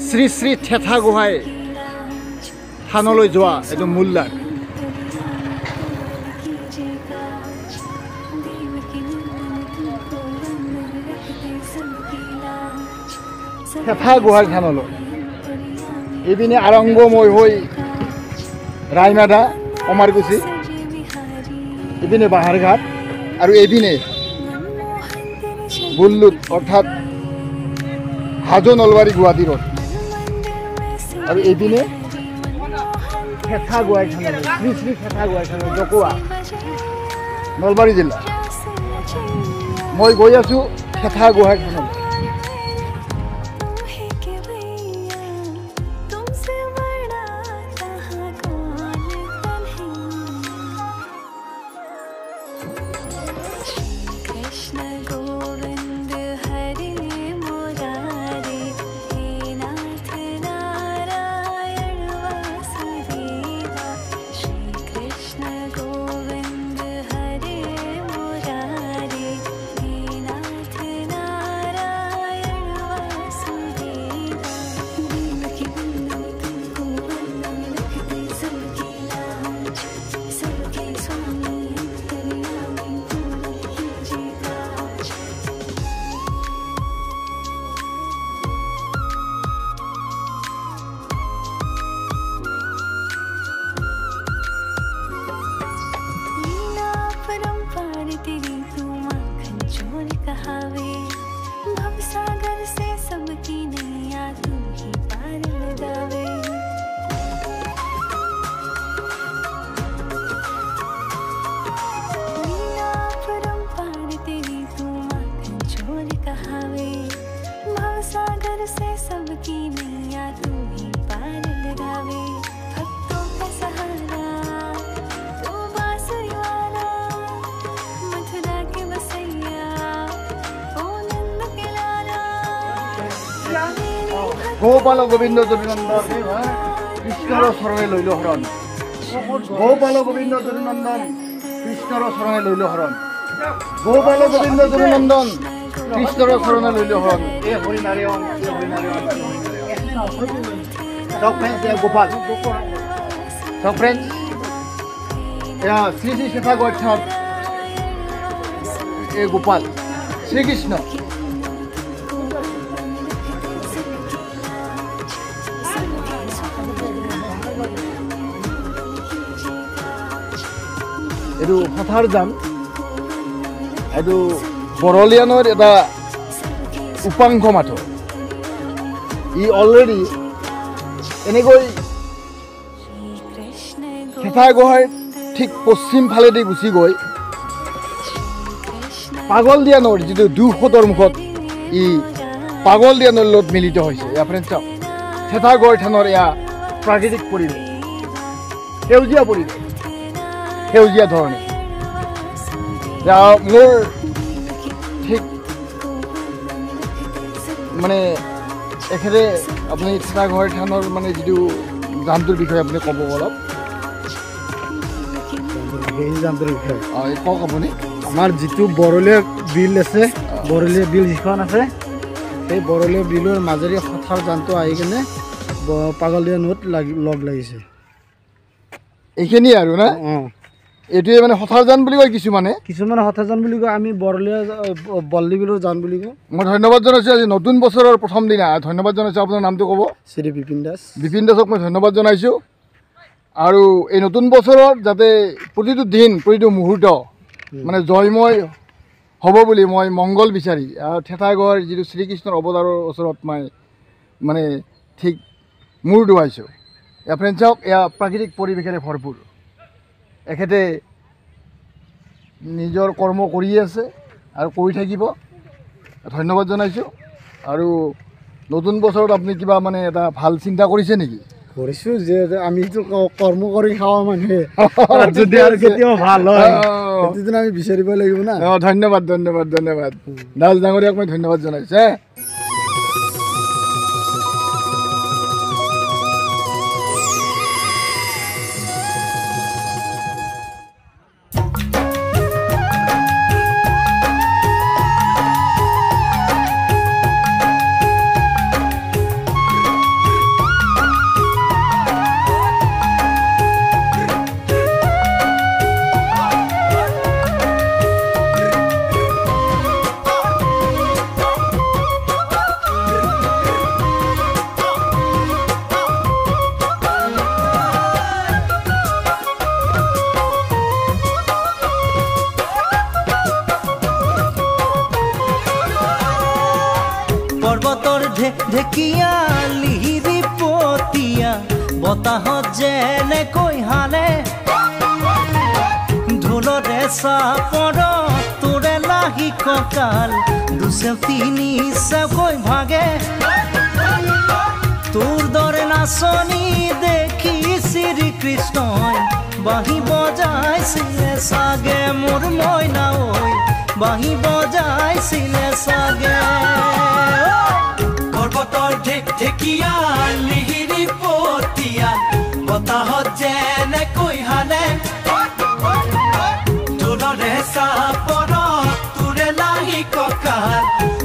শ্ৰী শ্ৰী থেথা গোহাঁই থানলৈ যোৱা এইটো মূল দ্বাৰ। থেথা গোহাঁই থানলৈ এইপিনে আৰংগময় হৈ ৰায়মাধা কমাৰকুছি, এইপিনে বাহাৰঘাট আৰু এইপিনে বুল্লুত অৰ্থাৎ হাজো নলবাৰী গুৱাহাটী ৰোড আৰু এইপিনে থেথা গোহাঁই থানলৈ শ্ৰী শ্ৰী থেথা গোহাঁই থানলৈ জকুৱা নলবাৰী জিলা। মই গৈ আছোঁ থেথা গোহাঁই থানলৈ। গোপাল গোবিন্দ যদুনন্দন কৃষ্ণৰ চৰণে লৈল শৰণ। গোপাল গোবিন্দ যদুনন্দন কৃষ্ণৰ চৰণে লৈল শৰণ। গোপাল গোবিন্দ যদুনন্দন কৃষ্ণৰ চৰণে লৈল শৰণ। এই হৰি নাৰায়ণ, এই হৰি নাৰায়ণ। চাওক ফ্ৰেণ্ডছ, এয়া গোপাল। চাওক ফ্ৰেণ্ডছ, এয়া শ্ৰী শ্ৰী থেথা গোহাঁই থান, এই গোপাল শ্ৰীকৃষ্ণ। এইটো হঠাৰ যান, এইটো বৰলিয়ানৰ এটা উপাংশ মাথো। ই অলৰেডি এনেকৈ থেথা গোহাঁইৰ ঠিক পশ্চিম ফালেদি গুচি গৈ পাগলদিয়া নৈৰ যিটো দুসোতৰ মুখত ই পাগলদিয়া নৈৰ লগত মিলিত হৈছে। এয়া ফ্ৰেণ্ডছ চাওক, থেথা গোহাঁই থানৰ এয়া প্ৰাকৃতিক পৰিৱেশ, সেউজীয়া পৰিৱেশ, সেউজীয়া ধৰণে। মোৰ ঠিক মানে এখেতে আপুনি থেথা গোহাঁই থানৰ মানে যিটো জানটোৰ বিষয়ে আপুনি ক'ব অলপ। এই জানটোৰ বিষয়ে কওক আপুনি। আমাৰ যিটো বৰলীয়া বিল আছে, বৰলীয়া বিল যিখন আছে, সেই বৰলীয়া বিলৰ মাজেৰে হঠাৰ জানটো আহি কিনে পাগলদিয়া নৈত লগ লাগিছে। এইখিনিয়ে আৰু না? এইটোৱে মানে হঠাৰ জান বুলি কয় কিছুমানে, হঠাৰ জান বুলি কয়, আমি বৰলীয়া বল্লী বিলৰ জান বুলি কওঁ। মই ধন্যবাদ জনাইছোঁ। আজি নতুন বছৰৰ প্ৰথম দিনা ধন্যবাদ জনাইছোঁ। আপোনাৰ নামটো ক'ব? শ্ৰী বিপিন দাস। বিপিন দাসক মই ধন্যবাদ জনাইছোঁ। আৰু এই নতুন বছৰত যাতে প্ৰতিটো দিন, প্ৰতিটো মুহূৰ্ত মানে জয়ময় হ'ব বুলি মই মংগল বিচাৰি আৰু থেথা গোহাঁইৰ যিটো শ্ৰীকৃষ্ণৰ অৱতাৰৰ ওচৰত মই মানে ঠিক মূৰ দুৱাইছোঁ। এয়া ফ্ৰেণ্ডছ চাওক, এয়া প্ৰাকৃতিক পৰিৱেশেৰে ভৰপূৰ। এখেতে নিজৰ কৰ্ম কৰিয়ে আছে আৰু কৰি থাকিব। ধন্যবাদ জনাইছোঁ। আৰু নতুন বছৰত আপুনি কিবা মানে এটা ভাল চিন্তা কৰিছে নেকি? কৰিছোঁ, যে আমিতো কৰ্ম কৰি খাওঁ মানুহে, যদি আৰু কেতিয়াবা ভাল হয় সেইটোতো আমি বিচাৰিব লাগিব না। ধন্যবাদ, ধন্যবাদ, ধন্যবাদ। দাস ডাঙৰীয়াক মই ধন্যবাদ জনাইছোঁ। ঢেকীয়া লিহিৰি পতীয়া বতাহত যেনেকৈ হালে ঢোলৰে চাপৰ তোৰে লাহি কঁকাল দুচেও তিনি চেওকৈ ভাগে তোৰ দৰে নাচনি দেখি শ্ৰীকৃষ্ণই বাঁহী বজাইছিলে চাগে মোৰ মইনা ঐ বাঁহী বজাইছিলে চাগে পৰ্বতৰ ঢেকীয়া লিহিৰি পতীয়া বতাহত যেনেকৈ হালে ঢোলৰে চাপৰ তোৰে লাহি কঁকাল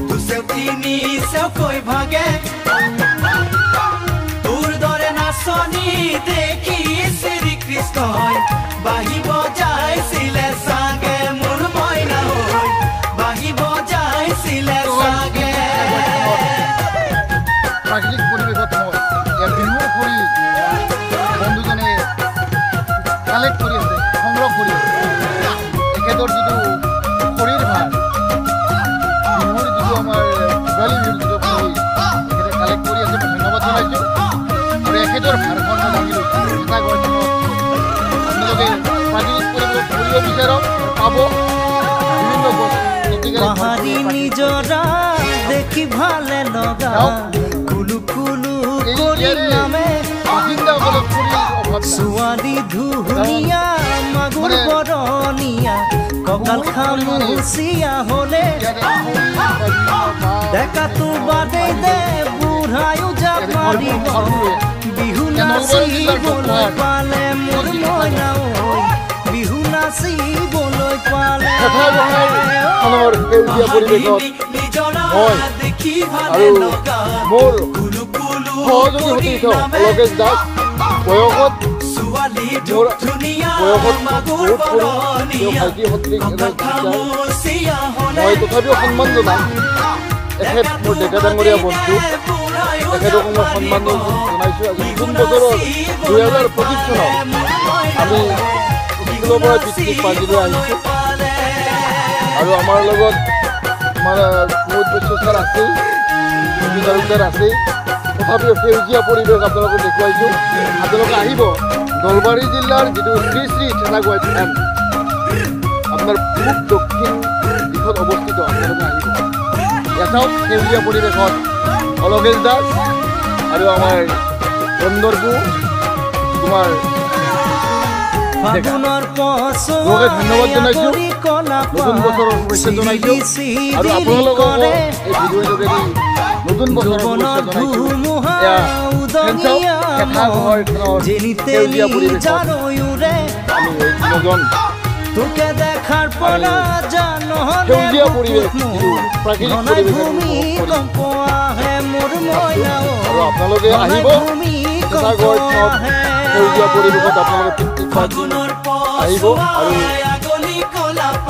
দুচেও তিনি চেওকৈ ভাগে তোৰ দৰে নাচনি দেখি শ্ৰীকৃষ্ণই বাঁহী বজাইছিলে চাগে মোৰ মইনা ঐ বাঁহী বজাইছিলে চাগে প্ৰাকৃতিক পৰিৱেশত মই ইয়াৰ বিহুৰ খৰি বন্ধুজনে কালেক্ট কৰি আছে সংগ্ৰহ কৰি আছে তেখেতৰ যিটো খৰিৰ ভাৰ বিহুৰ যিটো আমাৰ ভোগালী বিহুৰ যিটো খৰি তেখেতে কালেক্ট কৰি আছে মই ধন্যবাদ জনাইছোঁ আৰু এখেতৰ ভাৰখন মই দাঙি লৈছোঁ এটা ঘৰখনত আপোনালোকে প্ৰাকৃতিক পৰিৱেশত কৰিব বিচাৰক পাব বিভিন্ন গছ পাহাৰী নিজৰা দেখি ভালে লগা কুলু কুলু কৰি নামে ছোৱালী ধুনীয়া মাগুৰ বৰণীয়া কঁকাল খামুচিয়া হলে ডেকাটো বাদে দে বুঢ়ায়ো জাপ মাৰিব বিহু নাচিবলৈ পালে মোৰ মইনা ঐ বিহু নাচিবলৈ পালে মোৰ সহযোগী সতীৰ্থ অলকেশ দাস বয়সত মোৰ বয়সত বহুত সৰু তেওঁ ভাইটি সদৃশ এজন মই তথাপিও সন্মান জনাম এখেত মোৰ ডেকা ডাঙৰীয়া বন্ধু তেখেতক মই সন্মান জনাইছোঁ আজি নতুন বছৰৰ 2025 চনত আমি স্কুলৰ পৰা পিকনিক পাৰ্টিলৈ আহিছোঁ আৰু আমাৰ লগত আমাৰ বহুত বস্তু ছাৰ আছেই ছাৰ আছেই তথাপিও সেউজীয়া পৰিৱেশ আপোনালোকক দেখুৱাইছোঁ আপোনালোকে আহিব নলবাৰী জিলাৰ যিটো শ্ৰী শ্ৰী ঠেলাগুৱাই থান আপোনাৰ পূব দক্ষিণ দিশত অৱস্থিত আপোনালোকে আহিব এটাও সেউজীয়া পৰিৱেশত অলকেশ দাস আৰু আমাৰ বন্দৰবু তোমাৰ ধন্যবাদ জনাইছোঁ নতুন বছৰৰ শুভেচ্ছা জনাইছোঁ আৰু আপোনালোকক এই ভিডিঅ'ৰ যোগেদি নতুন বছৰৰ শুভেচ্ছা জনাইছোঁ সেউজীয়া পৰিৱেশত আমি নজন তোকে দেখাৰ পৰা সেউজীয়া পৰিৱেশ প্ৰাকৃতিক পৰিৱেশ আৰু আপোনালোকে আহিব সেউজীয়া পৰিৱেশত আপোনালোকে পিকনিক পাৰ্টি আহিব আৰু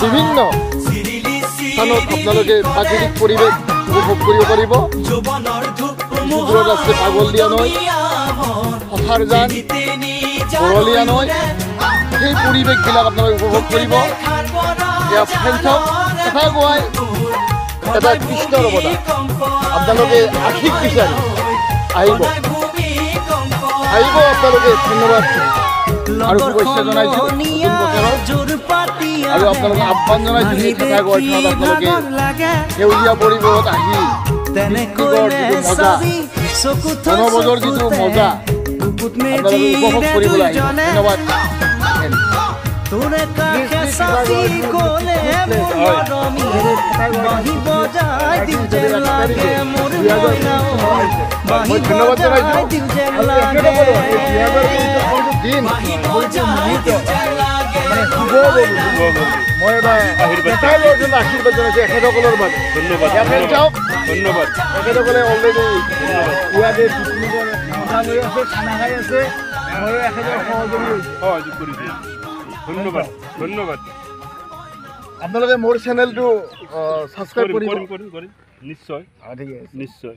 বিভিন্ন স্থানত আপোনালোকে প্ৰাকৃতিক পৰিৱেশ উপভোগ কৰিব পাৰিব দূৰত আছে পাগলদিয়া নৈ পথাৰজান বৰলীয়া নৈ সেই পৰিৱেশবিলাক আপোনালোকে উপভোগ কৰিব এয়া ফেঞ্চক কথা কোৱাই এটা কৃষ্ণৰ অৱতাৰ আপোনালোকে আশীষ বিচাৰি আহিব আপোনালোকে ধন্যবাদ আৰু শুভেচ্ছা জনাইছোঁ নতুন বছৰৰ আৰু আপোনালোকে আহ্বান জনাইছোঁ সেই কথা কোৱাত আপোনালোকে সেউজীয়া পৰিৱেশত আহি পিকনিকৰ যিটো মজা বনভোজৰ যিটো মজা আপোনালোকে উপভোগ কৰিবলৈ আহিব ধন্যবাদ তোৰে কাষে চাপি গ'লে মোৰ মৰমী বাঁহী বজাই দিওঁ যেন লাগে মোৰ মইনা বাঁহী বজাই দিওঁ যেন লাগে মই এটা আশীৰ্বাদ জনাইছোঁ এখেতসকলৰ বাবে ধন্যবাদ ধন্যবাদ এখেতসকলে অলৰেডি ইয়াতে পিকনিকৰ মজা লৈ আছে খানা খাই আছে ময়ো এখেতৰ সহযোগ কৰিছোঁ ধন্যবাদ ধন্যবাদ আপোনালোকে মোৰ চেনেলটো ছাবস্ক্ৰাইব কৰিব নিশ্চয় ঠিক আছে নিশ্চয়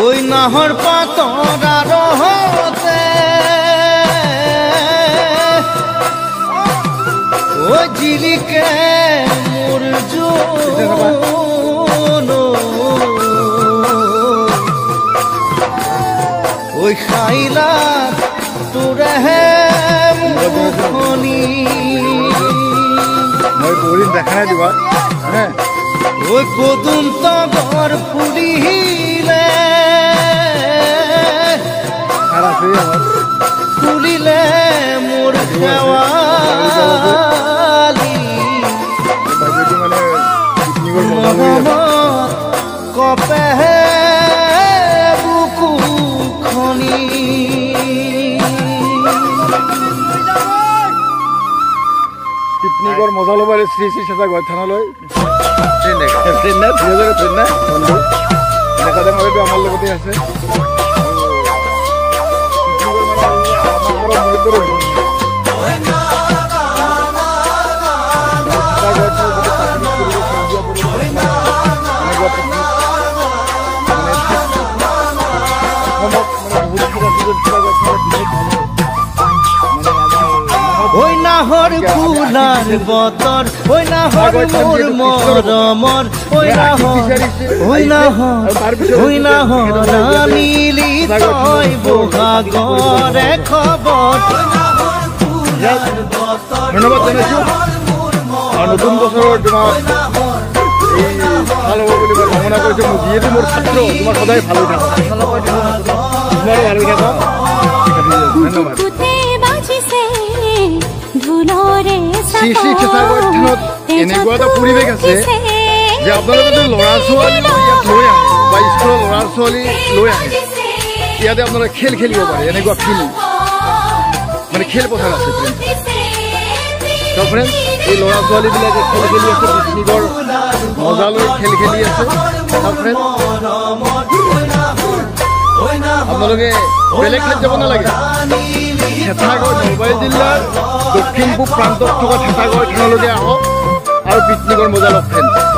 ওই নাহৰ পাতৰ আৰহতে রইলিকে মোর জন ওই খাইলা তোরে মুখনি মই বহুদিন দেখা নাই দিবা হ্যাঁ ওই কদুম তগর ফুলিলে আর আছে আমার ফুলিলে মোর খেৱালি বাজেটো মানে পিকনিকৰ মজা লৈ মৰমত কপেহে বুকু খনি পিকনিকৰ মজা ল'ব শ্ৰী শ্ৰী চেঁচা গৈ থানালৈ ট্ৰেইন নাই বন্ধু দেখা দেখা আমাৰ লগতে আছে ওই নাহৰ ফুলাৰ বতৰ ওই নাহৰ মোৰ মৰমৰ ওই নাহৰ নীলি তই বহাগৰে খবৰ ধন্যবাদ জানাইছোঁ আৰু নতুন বছৰৰ তোমাৰ এই ভাল হ'ব বুলি মই কামনা কৰিছোঁ মোৰ যিহেতু মোৰ ছাত্ৰ তোমাৰ সদায় ভাল হৈ থাকক তোমাৰো ভাল হৈ থাকক ধন্যবাদ শ্ৰী শ্ৰী চেঁচাগড় থানত এনেকুৱা এটা পৰিৱেশ আছে যে আপোনালোকে যদি ল'ৰা ছোৱালী ইয়াত লৈ আহে বা স্কুলৰ ল'ৰা ছোৱালী লৈ আহে ইয়াতে আপোনালোকে খেল খেলিব পাৰে এনেকুৱা ফিল্ড মানে খেলপথাৰ আছে ফ্ৰেণ্ড এই ল'ৰা ছোৱালীবিলাকে খেল খেলি আছে পিকনিকৰ মজা লৈ খেল খেলি আছে ফ্ৰেণ্ড আপোনালোকে বেলেগ ঠাইত যাব নালাগে চেঁচাগড় নলবাৰী জিলাৰ দক্ষিণ পূব প্ৰান্তত থকা চেঁচাগড় থানলৈকে আহক আৰু পিকনিকৰ মজা লওক ফ্ৰেণ্ড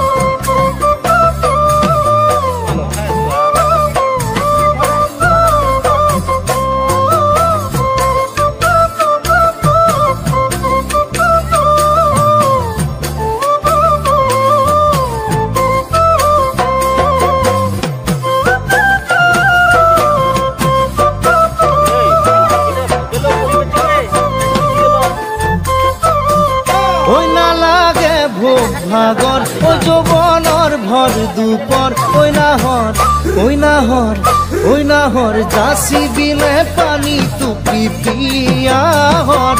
ভাগৰ ও যৌবনেৰ ভৰ দুপৰ ওই নাহৰ যাসি বিলে পানি তুপি পিয়াহৰ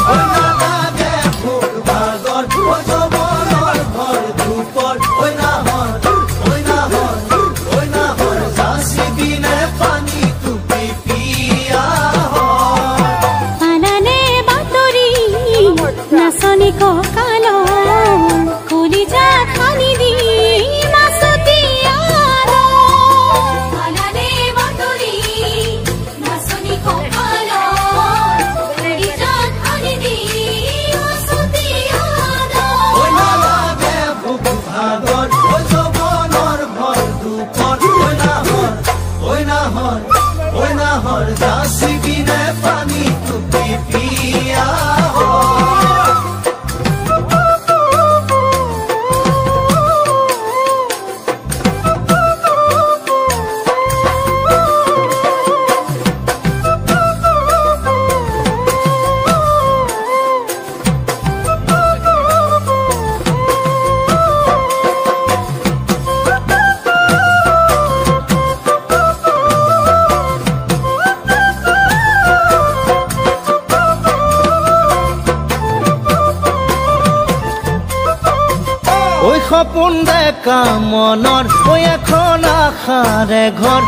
সপোন দেখা মনৰ ওই এখন আশাৰে ঘৰ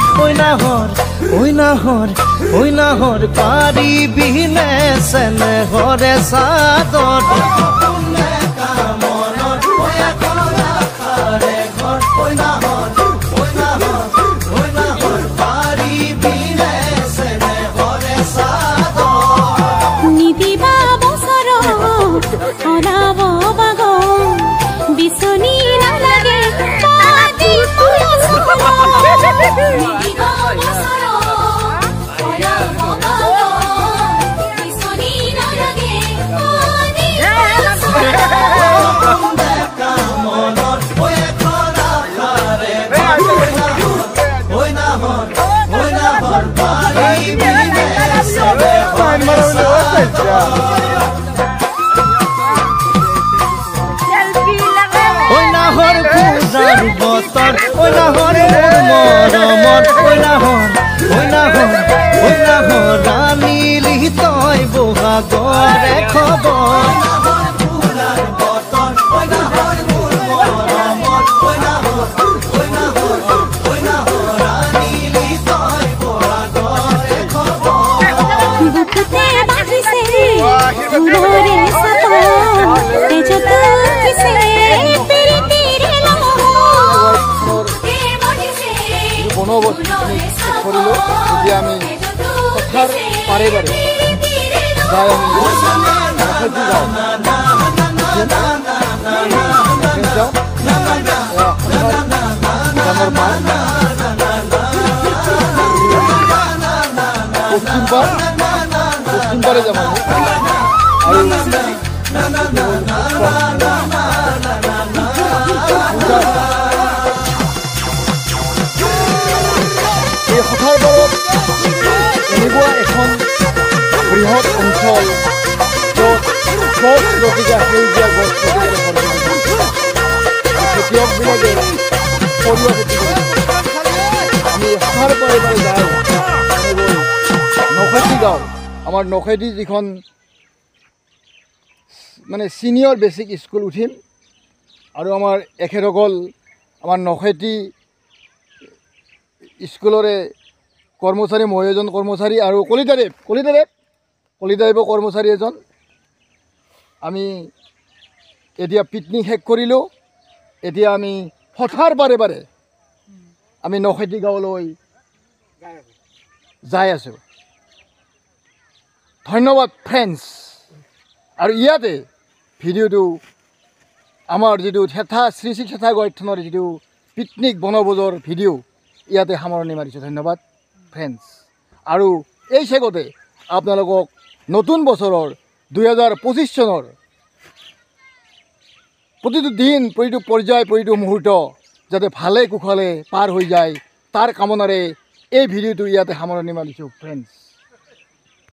ওই নাহৰ পাৰিবিনে চেনেহৰে চাদৰ সপোন দেখা মনৰ ওই এখন আশাৰে ঘৰ ওই নাহৰ পাৰিবিনে চেনেহৰে চাদৰ নিদিবা বছৰ অনাব বাগ বিছনি নালাগে পাতি নিদিবা বছৰ অনাব বাগ বিছনি নালাগে পাতি কইনাহৰ মৰমত কইনাহৰ ৰাণীলি তই বহাগৰে খবৰ বুকুতে বাজিছে ফুলৰে সাতন তেজত উঠিছে প্ৰীতিৰে লহৰ বুকুতে বাজিছে বনবস্তি কৰিলোঁ এতিয়া আমি পথাৰ পাৰে পাৰে যাই আমি যাওঁ ডাঙৰ মাছ পশ্চিম পাৰে যাম আমি এই হঠাৰ পাৰত এনেকুৱা এখন বৃহৎ অঞ্চল য'ত গছ লতিকা সেউজীয়া গছ খেতিয়কবিলাকে সৰিয়হ খেতি কৰে আমি হঠাৰ পাৰে পাৰে যাওঁ নখেতি গাঁও আমাৰ নখেতি যিখন মানে ছিনিয়ৰ বেচিক স্কুল উঠিম আৰু আমাৰ এখেতসকল আমাৰ নখেতি স্কুলৰে কৰ্মচাৰী মই এজন কৰ্মচাৰী আৰু কলিতাদেৱ কৰ্মচাৰী এজন আমি এতিয়া পিকনিক শেষ কৰিলোঁ এতিয়া আমি হঠাৰ পাৰে পাৰে আমি নখেতি গাঁৱলৈ যাই আছোঁ ধন্যবাদ ফ্ৰেণ্ডছ আৰু ইয়াতে ভিডিঅ'টো আমাৰ যিটো শ্ৰী শ্ৰী থেথাগড় যিটো পিকনিক বনভোজৰ ভিডিঅ' ইয়াতে সামৰণি মাৰিছোঁ ধন্যবাদ ফ্ৰেণ্ডছ আৰু এই চেগতে আপোনালোকক নতুন বছৰৰ 2025 চনৰ প্ৰতিটো দিন প্ৰতিটো পৰ্যায় প্ৰতিটো মুহূৰ্ত যাতে ভালে কুশলে পাৰ হৈ যায় তাৰ কামনাৰে এই ভিডিঅ'টো ইয়াতে সামৰণি মাৰিছোঁ ফ্ৰেণ্ডছ।